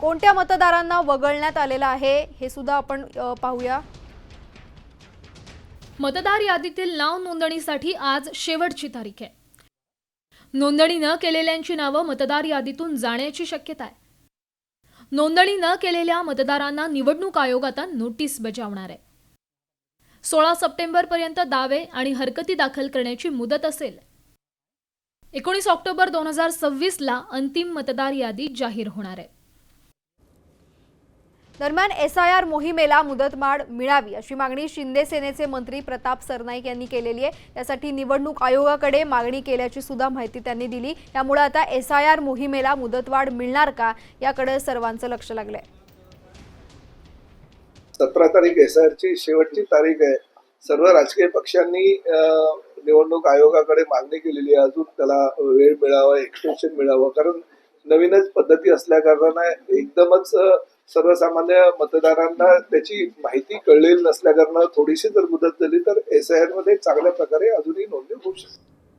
कोणत्या मतदारांना वगळण्यात आलेलं आहे हे सुद्धा आपण पाहूया। मतदार यादीतील नाव नोंदणीसाठी आज शेवटची तारीख आहे। नोंदणी न केलेल्यांची नावं मतदार यादीतून जाण्याची शक्यता आहे। नोंदणी न केलेल्या मतदारांना निवडणूक आयोग आता नोटीस बजावणार आहे। 16 सप्टेंबरपर्यंत दावे आणि हरकती दाखल करण्याची मुदत असेल। 19 ऑक्टोबर 2026 ला अंतिम मतदार यादी जाहीर होणार आहे। दरम्यान SIR मोहिमेला मुदतवाढ मिळावी अशी मागणी शिंदे सेनेचे मंत्री प्रताप सरनाईक यांनी केलेली आहे। त्यासाठी निवडणूक आयोगाकडे मागणी केल्याची सुद्धा माहिती त्यांनी दिली। त्यामुळे आता SIR मोहिमेला मुदतवाढ मिळणार का याकडे सर्वांचं लक्ष लागलंय। 17 तारीख SIR ची शेवटची तारीख आहे। सर्व राजकीय पक्षांनी निवडणूक आयोगाकडे मागणी केलेली आहे, अजून त्याला वेळ मिळावा, एक्सटेन्शन मिळावं, कारण नवीनच पद्धती असल्या कारणाने एकदमच सर्वसामान्य मतदारांना त्याची माहिती कळलेली नसल्या कारणाने थोडीशी जर मुदत झाली तर SIR मध्ये चांगल्या प्रकारे अजूनही नोंदणी होऊ शकते।